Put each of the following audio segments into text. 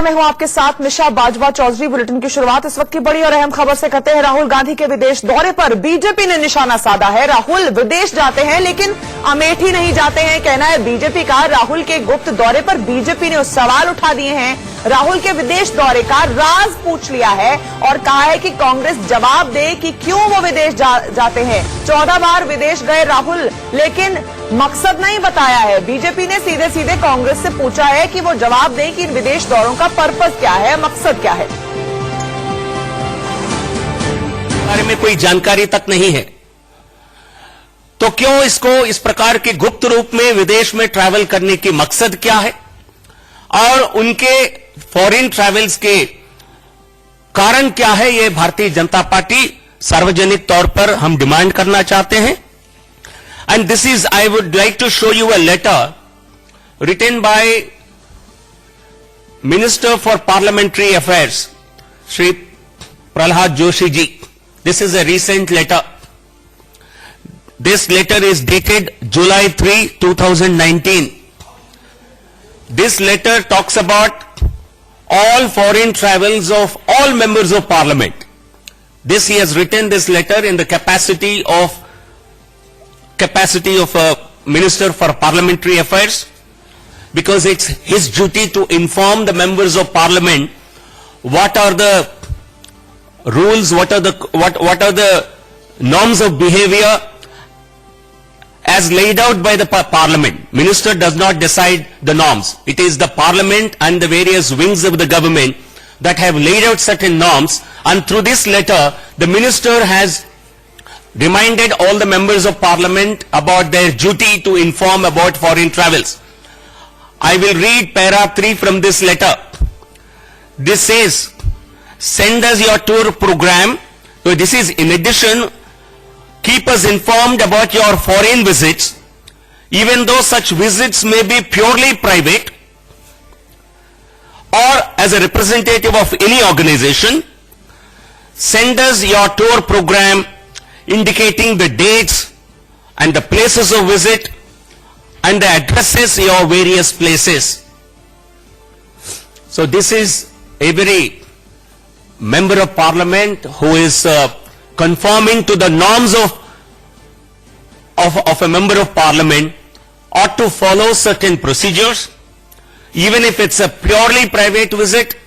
मैं हूं आपके साथ निशा बाजवा चौधरी। बुलेटिन की शुरुआत इस वक्त की बड़ी और अहम खबर से करते हैं। राहुल गांधी के विदेश दौरे पर बीजेपी ने निशाना साधा है। राहुल विदेश जाते हैं लेकिन अमेठी नहीं जाते हैं, कहना है बीजेपी का। राहुल के गुप्त दौरे पर बीजेपी ने सवाल उठा दिए हैं। राहुल के विदेश दौरे का राज पूछ लिया है और कहा है कि कांग्रेस जवाब दे कि क्यों वो विदेश जाते हैं। 14 बार विदेश गए राहुल, लेकिन मकसद नहीं बताया है। बीजेपी ने सीधे सीधे कांग्रेस से पूछा है कि वो जवाब दें कि इन विदेश दौरों का पर्पस क्या है, मकसद क्या है। बारे में कोई जानकारी तक नहीं है तो क्यों इसको इस प्रकार के गुप्त रूप में विदेश में ट्रैवल करने की मकसद क्या है और उनके फॉरेन ट्रैवल्स के कारण क्या है, ये भारतीय जनता पार्टी सार्वजनिक तौर पर हम डिमांड करना चाहते हैं। And this is, I would like to show you a letter written by Minister for Parliamentary Affairs, Shri Prahlad Joshi ji. This is a recent letter. This letter is dated July 3, 2019. This letter talks about all foreign travels of all members of Parliament. This he has written this letter in the capacity of a Minister for Parliamentary Affairs, because it's his duty to inform the members of Parliament what are the rules, what are the norms of behavior as laid out by the Parliament. Minister does not decide the norms. It is the Parliament and the various wings of the government that have laid out certain norms, and through this letter the Minister has reminded all the members of Parliament about their duty to inform about foreign travels. I will read para 3 from this letter. This says, send us your tour program. So this is in addition, keep us informed about your foreign visits, even though such visits may be purely private or as a representative of any organization. Send us your tour program indicating the dates and the places of visit and the addresses of your various places. So this is every member of Parliament who is conforming to the norms of a member of Parliament ought to follow certain procedures. Even if it's a purely private visit,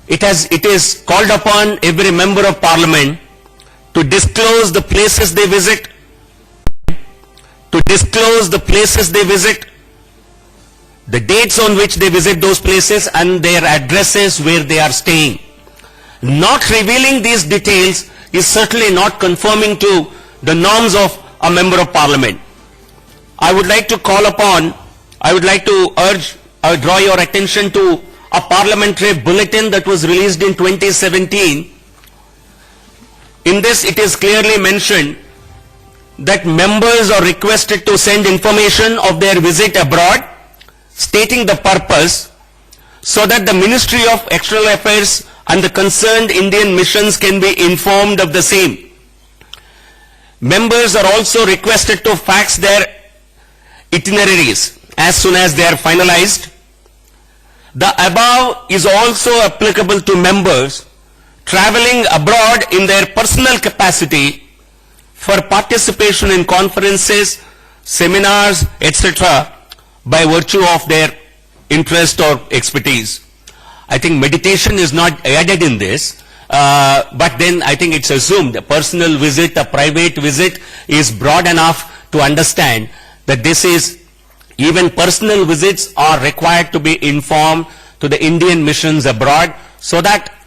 it is called upon every member of Parliament to disclose the places they visit, the dates on which they visit those places and their addresses where they are staying. Not revealing these details is certainly not conforming to the norms of a member of Parliament. I would like to draw your attention to a parliamentary bulletin that was released in 2017. In this, it is clearly mentioned that members are requested to send information of their visit abroad, stating the purpose, so that the Ministry of External Affairs and the concerned Indian missions can be informed of the same. Members are also requested to fax their itineraries as soon as they are finalized. The above is also applicable to members traveling abroad in their personal capacity for participation in conferences, seminars, etc. by virtue of their interest or expertise. I think meditation is not added in this, but then I think it's assumed a personal visit, a private visit is broad enough to understand that this is, even personal visits are required to be informed to the Indian missions abroad, so that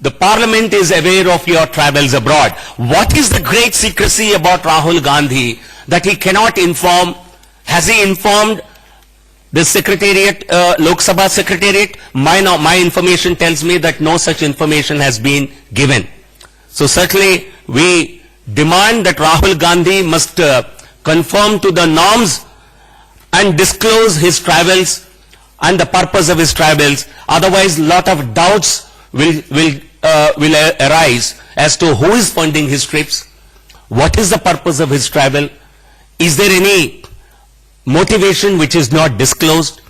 the Parliament is aware of your travels abroad. What is the great secrecy about Rahul Gandhi that he cannot inform? Has he informed the Secretariat, Lok Sabha Secretariat? My information tells me that no such information has been given. So certainly we demand that Rahul Gandhi must conform to the norms and disclose his travels and the purpose of his travels. Otherwise, lot of doubts will arise as to who is funding his trips, what is the purpose of his travel, is there any motivation which is not disclosed.